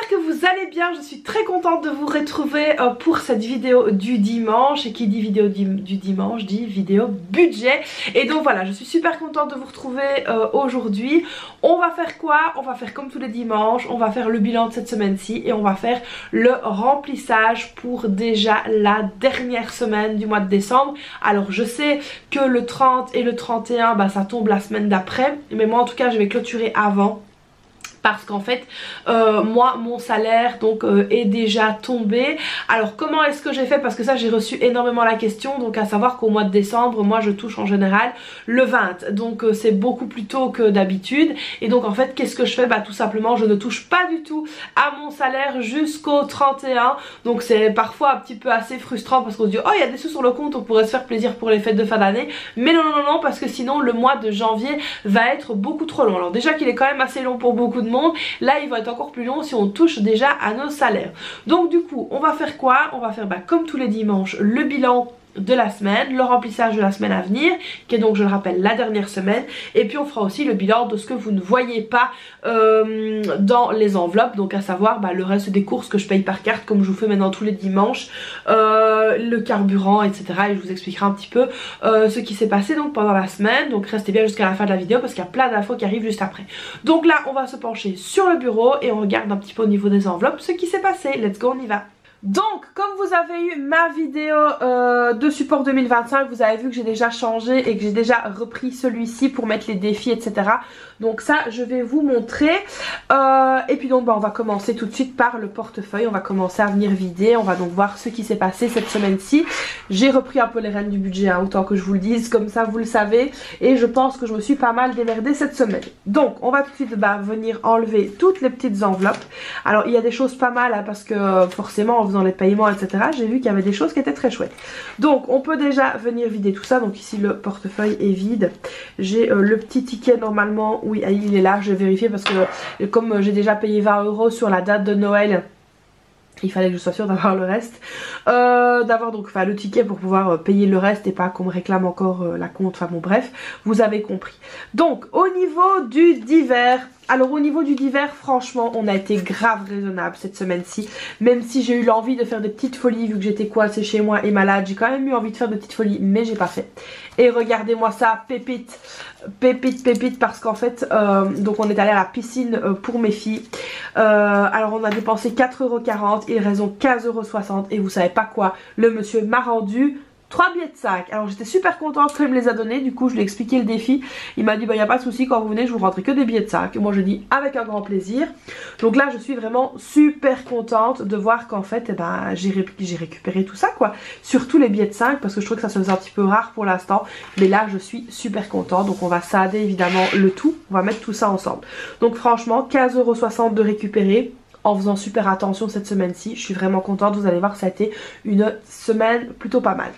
que vous allez bien, je suis très contente de vous retrouver pour cette vidéo du dimanche. Et qui dit vidéo du dimanche dit vidéo budget. Et donc voilà, je suis super contente de vous retrouver aujourd'hui. On va faire quoi? On va faire comme tous les dimanches, on va faire le bilan de cette semaine-ci et on va faire le remplissage pour déjà la dernière semaine du mois de décembre. Alors je sais que le 30 et le 31 bah, ça tombe la semaine d'après, mais moi en tout cas je vais clôturer avant. Parce qu'en fait moi mon salaire donc est déjà tombé. Alors comment est-ce que j'ai fait? Parce que ça j'ai reçu énormément la question. Donc à savoir qu'au mois de décembre moi je touche en général le 20. Donc c'est beaucoup plus tôt que d'habitude. Et donc en fait qu'est-ce que je fais? Bah tout simplement je ne touche pas du tout à mon salaire jusqu'au 31. Donc c'est parfois un petit peu assez frustrant parce qu'on se dit oh il y a des sous sur le compte, on pourrait se faire plaisir pour les fêtes de fin d'année. Mais non non non, parce que sinon le mois de janvier va être beaucoup trop long. Alors déjà qu'il est quand même assez long pour beaucoup de monde, là il va être encore plus long si on touche déjà à nos salaires. Donc du coup on va faire quoi? On va faire bah, comme tous les dimanches le bilan de la semaine, le remplissage de la semaine à venir qui est donc je le rappelle la dernière semaine, et puis on fera aussi le bilan de ce que vous ne voyez pas dans les enveloppes, donc à savoir bah, le reste des courses que je paye par carte comme je vous fais maintenant tous les dimanches, le carburant etc, et je vous expliquerai un petit peu ce qui s'est passé donc pendant la semaine. Donc restez bien jusqu'à la fin de la vidéo parce qu'il y a plein d'infos qui arrivent juste après. Donc là on va se pencher sur le bureau et on regarde un petit peu au niveau des enveloppes ce qui s'est passé. Let's go, on y va. Donc comme vous avez eu ma vidéo de support 2025, vous avez vu que j'ai déjà changé et que j'ai déjà repris celui-ci pour mettre les défis etc. Donc ça je vais vous montrer et puis donc bah, on va commencer tout de suite par le portefeuille. On va commencer à venir vider, on va donc voir ce qui s'est passé cette semaine-ci. J'ai repris un peu les rênes du budget hein, autant que je vous le dise, comme ça vous le savez, et je pense que je me suis pas mal démerdée cette semaine. Donc on va tout de suite bah, venir enlever toutes les petites enveloppes. Alors il y a des choses pas mal hein, parce que forcément en faisant les paiements etc, j'ai vu qu'il y avait des choses qui étaient très chouettes. Donc on peut déjà venir vider tout ça. Donc ici le portefeuille est vide. J'ai le petit ticket normalement, oui il est là, je vais vérifier parce que comme j'ai déjà payé 20 € sur la date de Noël, il fallait que je sois sûre d'avoir le reste, d'avoir donc enfin le ticket pour pouvoir payer le reste et pas qu'on me réclame encore la compte, enfin bon bref, vous avez compris. Donc au niveau du divers, alors au niveau du divers franchement on a été grave raisonnable cette semaine-ci, même si j'ai eu l'envie de faire des petites folies vu que j'étais coincée chez moi et malade, j'ai quand même eu envie de faire des petites folies mais j'ai pas fait. Et regardez-moi ça, pépite, pépite, pépite, parce qu'en fait donc on est allé à la piscine pour mes filles, alors on a dépensé 4,40 €, il reste donc 15,60 € et vous savez pas quoi, le monsieur m'a rendu 3 billets de 5. Alors j'étais super contente quand il me les a donnés. Du coup je lui ai expliqué le défi. Il m'a dit bah y a pas de souci, quand vous venez je vous rendrai que des billets de 5. Et moi je dis avec un grand plaisir. Donc là je suis vraiment super contente de voir qu'en fait eh ben, j'ai récupéré tout ça quoi. Surtout les billets de 5 parce que je trouve que ça se faisait un petit peu rare pour l'instant. Mais là je suis super contente. Donc on va scinder évidemment le tout. On va mettre tout ça ensemble. Donc franchement 15,60 € de récupérer. En faisant super attention cette semaine-ci, je suis vraiment contente. Vous allez voir que ça a été une semaine plutôt pas mal.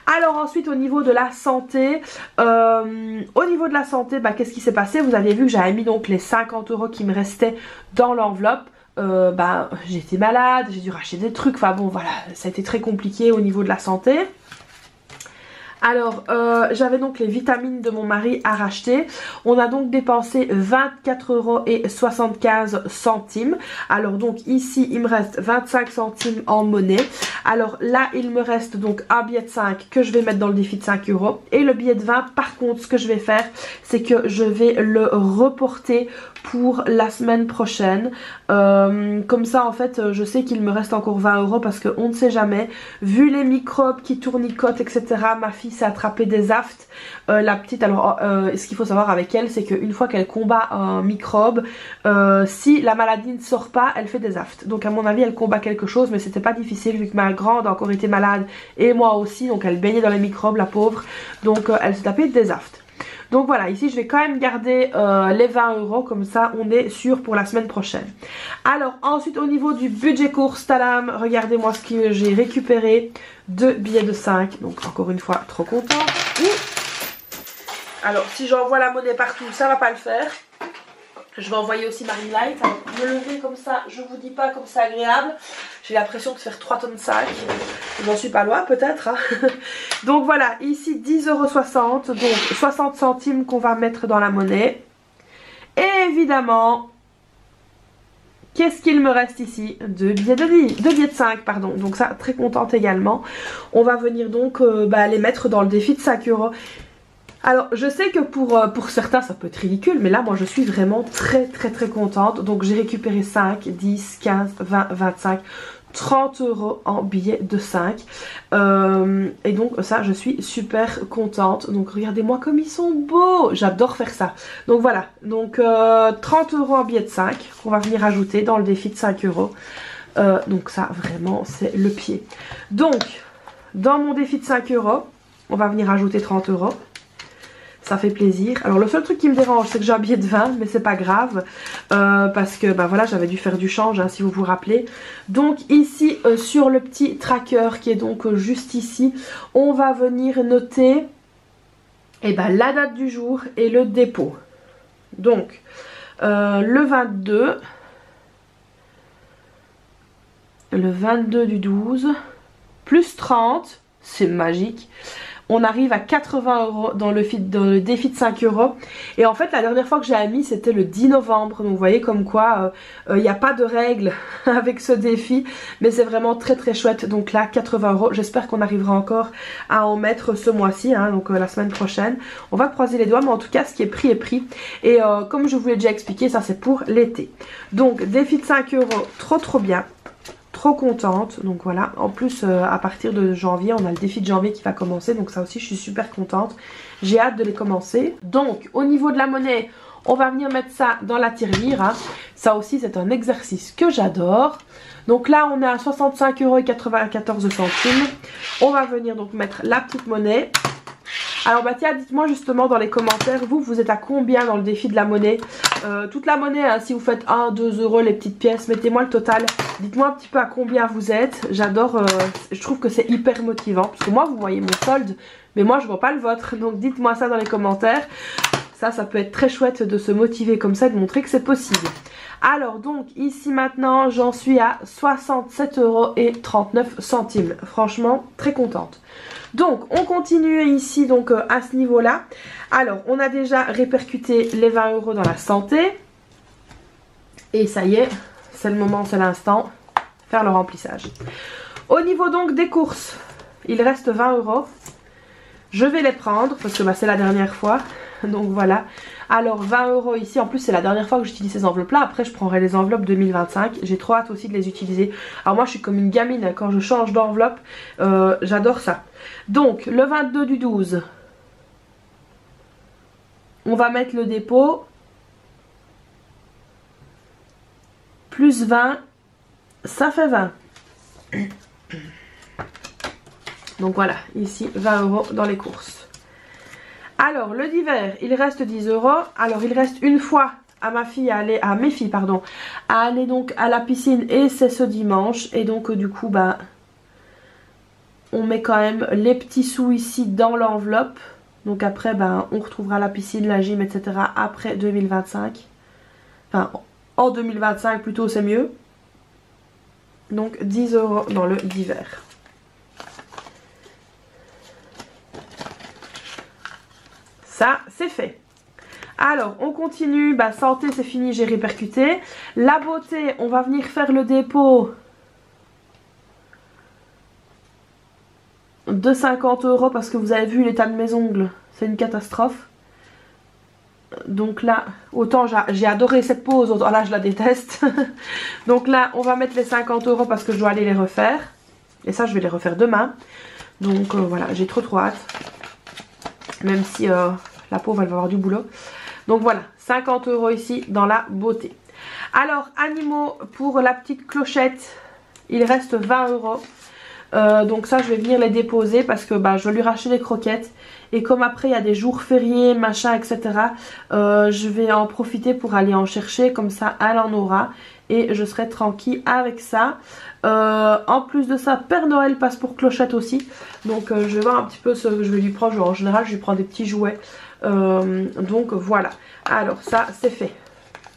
Alors ensuite au niveau de la santé, bah, qu'est-ce qui s'est passé? Vous aviez vu que j'avais mis donc les 50 € qui me restaient dans l'enveloppe. Bah, j'étais malade, j'ai dû racheter des trucs, enfin bon voilà, ça a été très compliqué au niveau de la santé. Alors j'avais donc les vitamines de mon mari à racheter. On a donc dépensé 24,75 €. Alors donc ici il me reste 25 centimes en monnaie. Alors là il me reste donc un billet de 5 que je vais mettre dans le défi de 5 €. Et le billet de 20 par contre ce que je vais faire c'est que je vais le reporter pour la semaine prochaine. Comme ça en fait je sais qu'il me reste encore 20 € parce qu'on ne sait jamais. Vu les microbes qui tournicotent etc, ma fille s'est attrapée des aftes. La petite, alors ce qu'il faut savoir avec elle c'est qu'une fois qu'elle combat un microbe, si la maladie ne sort pas elle fait des aftes. Donc à mon avis elle combat quelque chose, mais c'était pas difficile vu que ma grande a encore été malade et moi aussi, donc elle baignait dans les microbes la pauvre, donc elle s'est tapée des aftes. Donc voilà, ici je vais quand même garder les 20 € comme ça on est sûr pour la semaine prochaine. Alors ensuite au niveau du budget course, tadam, regardez-moi ce que j'ai récupéré. 2 billets de 5, donc encore une fois trop contente. Alors si j'envoie la monnaie partout ça va pas le faire. Je vais envoyer aussi ma ring light. Alors, me lever comme ça, je vous dis pas comme c'est agréable. J'ai l'impression de faire 3 tonnes de sac. J'en suis pas loin peut-être. Hein. Donc voilà, ici 10,60 €. Donc 60 centimes qu'on va mettre dans la monnaie. Et évidemment, qu'est-ce qu'il me reste ici? Deux billets de 5, pardon. Donc ça, très contente également. On va venir donc les mettre dans le défi de 5 €. Alors je sais que pour certains ça peut être ridicule, mais là moi je suis vraiment très contente. Donc j'ai récupéré 5, 10, 15, 20, 25, 30 € en billets de 5. Et donc ça je suis super contente. Donc regardez-moi comme ils sont beaux. J'adore faire ça. Donc voilà, donc 30 € en billets de 5 qu'on va venir ajouter dans le défi de 5 €. Donc ça vraiment c'est le pied. Donc dans mon défi de 5 € on va venir ajouter 30 €. Ça fait plaisir. Alors le seul truc qui me dérange c'est que j'ai un billet de 20, mais c'est pas grave parce que voilà, j'avais dû faire du change hein, si vous vous rappelez. Donc ici sur le petit tracker qui est donc juste ici, on va venir noter la date du jour et le dépôt. Donc le 22 du 12 plus 30, c'est magique. On arrive à 80 € dans le défi de 5 €. Et en fait la dernière fois que j'ai mis c'était le 10 novembre. Donc vous voyez comme quoi il n'y a pas de règle avec ce défi. Mais c'est vraiment très chouette. Donc là 80 €. J'espère qu'on arrivera encore à en mettre ce mois-ci. Hein, donc la semaine prochaine. On va croiser les doigts. Mais en tout cas ce qui est pris est pris. Et comme je vous l'ai déjà expliqué, ça c'est pour l'été. Donc défi de 5 €. Trop bien. Trop contente, donc voilà. En plus à partir de janvier on a le défi de janvier qui va commencer, donc ça aussi je suis super contente, j'ai hâte de les commencer. Donc au niveau de la monnaie on va venir mettre ça dans la tirelire hein. Ça aussi c'est un exercice que j'adore. Donc là on est à 65,94 €. On va venir donc mettre la petite monnaie. Alors tiens, dites-moi justement dans les commentaires, vous êtes à combien dans le défi de la monnaie? Toute la monnaie, hein, si vous faites 1, 2 € les petites pièces, mettez-moi le total. Dites-moi un petit peu à combien vous êtes. J'adore, je trouve que c'est hyper motivant. Parce que moi, vous voyez mon solde, mais moi je vois pas le vôtre. Donc dites-moi ça dans les commentaires. Ça peut être très chouette de se motiver comme ça, de montrer que c'est possible. Alors donc ici maintenant j'en suis à 67,39 €. Franchement très contente. Donc on continue ici donc à ce niveau là. Alors on a déjà répercuté les 20 € dans la santé. Et ça y est, c'est le moment, c'est l'instant, faire le remplissage. Au niveau donc des courses, il reste 20 €. Je vais les prendre parce que c'est la dernière fois. Donc voilà. Alors 20 € ici. En plus c'est la dernière fois que j'utilise ces enveloppes là. Après je prendrai les enveloppes 2025. J'ai trop hâte aussi de les utiliser. Alors moi je suis comme une gamine quand je change d'enveloppe. J'adore ça. Donc le 22 du 12. On va mettre le dépôt. Plus 20. Ça fait 20. Donc voilà, ici 20 € dans les courses. Alors le divers, il reste 10 €. Alors il reste une fois à ma fille à aller, à mes filles pardon, à aller donc à la piscine et c'est ce dimanche. Et donc du coup on met quand même les petits sous ici dans l'enveloppe. Donc après on retrouvera la piscine, la gym etc. après 2025. Enfin en 2025 plutôt c'est mieux. Donc 10 € dans le divers. Ça c'est fait. Alors on continue, santé c'est fini, j'ai répercuté. La beauté, on va venir faire le dépôt de 50 € parce que vous avez vu l'état de mes ongles, c'est une catastrophe. Donc là, autant j'ai adoré cette pose, autant là je la déteste. Donc là on va mettre les 50 € parce que je dois aller les refaire. Et ça je vais les refaire demain. Donc voilà, j'ai trop hâte. Même si la pauvre elle va avoir du boulot. Donc voilà, 50 € ici dans la beauté. Alors animaux, pour la petite clochette, il reste 20 €. Donc ça je vais venir les déposer parce que je vais lui racheter des croquettes. Et comme après il y a des jours fériés, machin etc. Je vais en profiter pour aller en chercher. Comme ça elle en aura. Et je serai tranquille avec ça. En plus de ça, Père Noël passe pour clochette aussi. Donc je vais voir un petit peu ce que je vais lui prendre. En général je lui prends des petits jouets. Donc voilà. Alors ça c'est fait.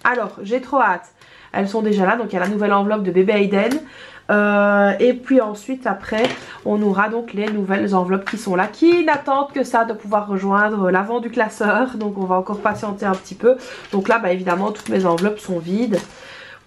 Alors j'ai trop hâte. Elles sont déjà là. Donc il y a la nouvelle enveloppe de bébé Aiden. Et puis ensuite après on aura donc les nouvelles enveloppes qui sont là, qui n'attendent que ça de pouvoir rejoindre l'avant du classeur. Donc on va encore patienter un petit peu. Donc là évidemment toutes mes enveloppes sont vides.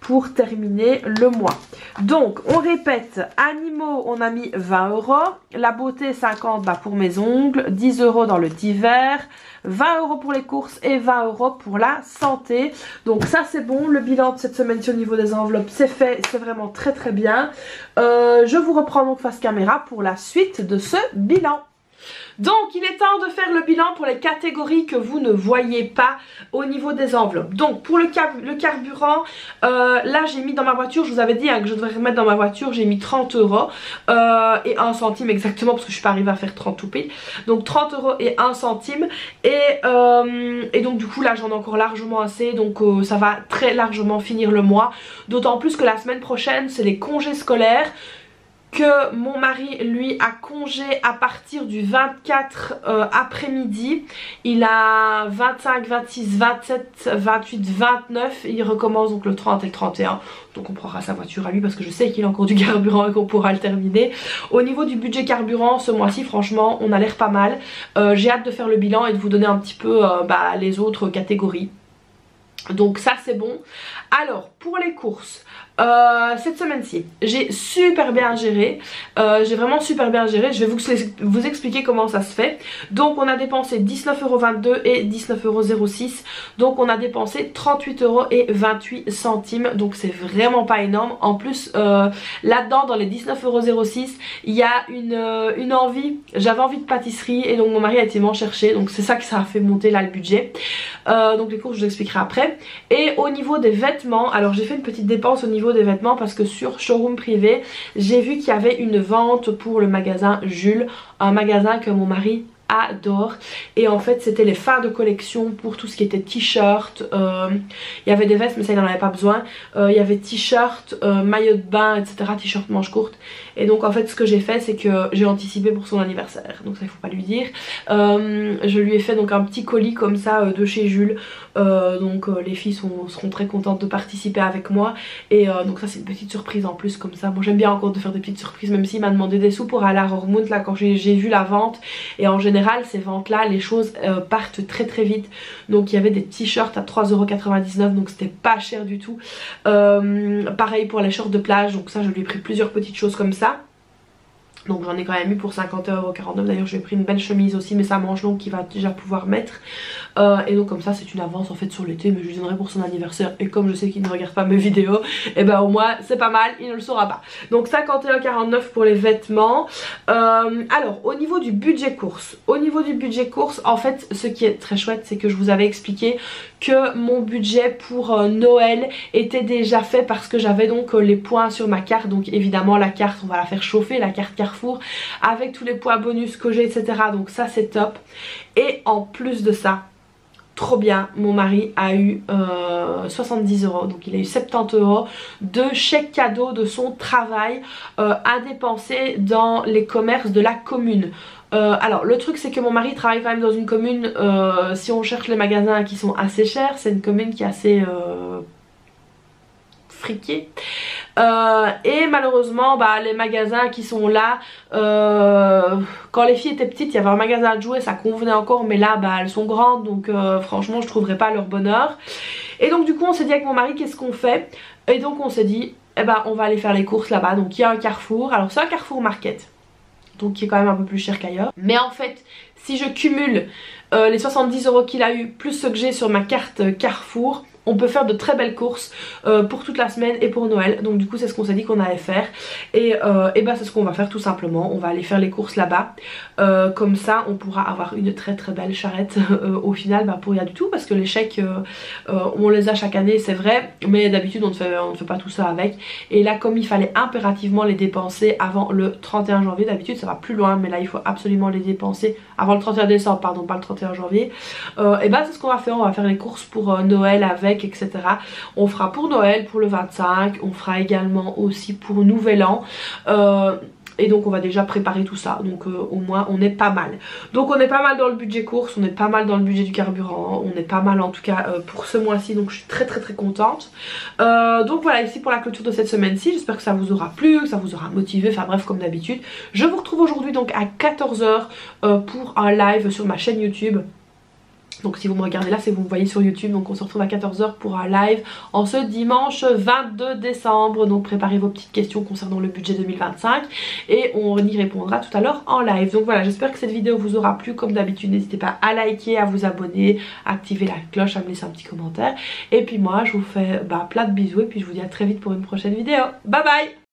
pour terminer le mois. Donc on répète, animaux on a mis 20 €, la beauté 50 pour mes ongles, 10 € dans le divers, 20 € pour les courses et 20 € pour la santé. Donc ça c'est bon, le bilan de cette semaine-ci au niveau des enveloppes c'est fait, c'est vraiment très très bien. Je vous reprends donc face caméra pour la suite de ce bilan. Donc il est temps de faire le bilan pour les catégories que vous ne voyez pas au niveau des enveloppes. Donc pour le carburant, là j'ai mis dans ma voiture, je vous avais dit que je devrais remettre dans ma voiture, j'ai mis 30 € et 1 centime exactement parce que je suis pas arrivée à faire 30 tout pile. Donc 30 € et 1 centime et donc du coup là j'en ai encore largement assez, donc ça va très largement finir le mois. D'autant plus que la semaine prochaine c'est les congés scolaires, que mon mari lui a congé à partir du 24 après-midi. Il a 25, 26, 27, 28, 29 et il recommence donc le 30 et le 31. Donc on prendra sa voiture à lui parce que je sais qu'il a encore du carburant et qu'on pourra le terminer. Au niveau du budget carburant ce mois-ci franchement on a l'air pas mal. J'ai hâte de faire le bilan et de vous donner un petit peu les autres catégories. Donc ça c'est bon. Alors pour les courses, cette semaine-ci j'ai super bien géré, j'ai vraiment super bien géré. Je vais vous expliquer comment ça se fait. Donc on a dépensé 19,22 € et 19,06 €. Donc on a dépensé 38 € et 28 centimes. Donc c'est vraiment pas énorme. En plus là-dedans dans les 19,06 € il y a une envie, j'avais envie de pâtisserie et donc mon mari a été m'en chercher. Donc c'est ça que ça a fait monter là le budget. Donc les courses je vous expliquerai après. Et au niveau des vêtements, alors j'ai fait une petite dépense au niveau des vêtements parce que sur Showroom Privé j'ai vu qu'il y avait une vente pour le magasin Jules, un magasin que mon mari adore, et en fait c'était les fins de collection pour tout ce qui était t-shirt. Il y avait des vestes mais ça il n'en avait pas besoin, il y avait t-shirt, maillot de bain etc, t-shirt manche courte. Et donc en fait ce que j'ai fait c'est que j'ai anticipé pour son anniversaire, donc ça il faut pas lui dire. Je lui ai fait donc un petit colis comme ça de chez Jules, donc les filles seront très contentes de participer avec moi. Et donc ça c'est une petite surprise en plus comme ça. Bon j'aime bien encore de faire des petites surprises même s'il m'a demandé des sous pour aller à Roermond là quand j'ai vu la vente. Et en général ces ventes là les choses partent très très vite. Donc il y avait des t-shirts à 3,99 €, donc c'était pas cher du tout. Pareil pour les shorts de plage, donc ça je lui ai pris plusieurs petites choses comme ça. Donc j'en ai quand même eu pour 51,49 €. D'ailleurs j'ai pris une belle chemise aussi mais ça manche longue qu'il va déjà pouvoir mettre. Et donc comme ça c'est une avance en fait sur l'été, mais je lui donnerai pour son anniversaire. Et comme je sais qu'il ne regarde pas mes vidéos, et ben au moins c'est pas mal, il ne le saura pas. Donc 51,49 € pour les vêtements. Alors au niveau du budget course, en fait ce qui est très chouette c'est que je vous avais expliqué que mon budget pour Noël était déjà fait parce que j'avais donc les points sur ma carte. Donc évidemment la carte on va la faire chauffer, la carte Carrefour avec tous les points bonus que j'ai etc. Donc ça c'est top. Et en plus de ça, trop bien, mon mari a eu 70 €, donc il a eu 70 € de chèque cadeau de son travail à dépenser dans les commerces de la commune. Alors le truc c'est que mon mari travaille quand même dans une commune, si on cherche les magasins qui sont assez chers, c'est une commune qui est assez friquée. Et malheureusement les magasins qui sont là, quand les filles étaient petites il y avait un magasin à jouer, ça convenait encore, mais là elles sont grandes, donc franchement je trouverais pas leur bonheur. Et donc du coup on s'est dit avec mon mari qu'est-ce qu'on fait, et donc on s'est dit on va aller faire les courses là-bas. Donc il y a un Carrefour, alors c'est un Carrefour Market donc qui est quand même un peu plus cher qu'ailleurs, mais en fait si je cumule les 70 € qu'il a eu plus ce que j'ai sur ma carte Carrefour, on peut faire de très belles courses pour toute la semaine et pour Noël. Donc du coup c'est ce qu'on s'est dit qu'on allait faire. Et c'est ce qu'on va faire tout simplement. On va aller faire les courses là-bas. Comme ça on pourra avoir une très très belle charrette au final pour rien du tout. Parce que les chèques on les a chaque année c'est vrai, mais d'habitude on ne fait pas tout ça avec. Et là comme il fallait impérativement les dépenser avant le 31 janvier, d'habitude ça va plus loin, mais là il faut absolument les dépenser avant le 31 décembre, pardon, pas le 31 janvier. C'est ce qu'on va faire, on va faire les courses pour Noël avec, etc. On fera pour Noël, pour le 25, on fera également aussi pour Nouvel An. Et donc on va déjà préparer tout ça, donc au moins on est pas mal. Donc on est pas mal dans le budget course, on est pas mal dans le budget du carburant, on est pas mal en tout cas pour ce mois-ci, donc je suis très très très contente. Donc voilà, ici pour la clôture de cette semaine-ci, j'espère que ça vous aura plu, que ça vous aura motivé, enfin bref comme d'habitude. Je vous retrouve aujourd'hui donc à 14 h pour un live sur ma chaîne YouTube. Donc si vous me regardez là, c'est que vous me voyez sur YouTube. Donc on se retrouve à 14 h pour un live en ce dimanche 22 décembre. Donc préparez vos petites questions concernant le budget 2025 et on y répondra tout à l'heure en live. Donc voilà, j'espère que cette vidéo vous aura plu. Comme d'habitude, n'hésitez pas à liker, à vous abonner, à activer la cloche, à me laisser un petit commentaire. Et puis moi je vous fais plein de bisous et puis je vous dis à très vite pour une prochaine vidéo. Bye bye.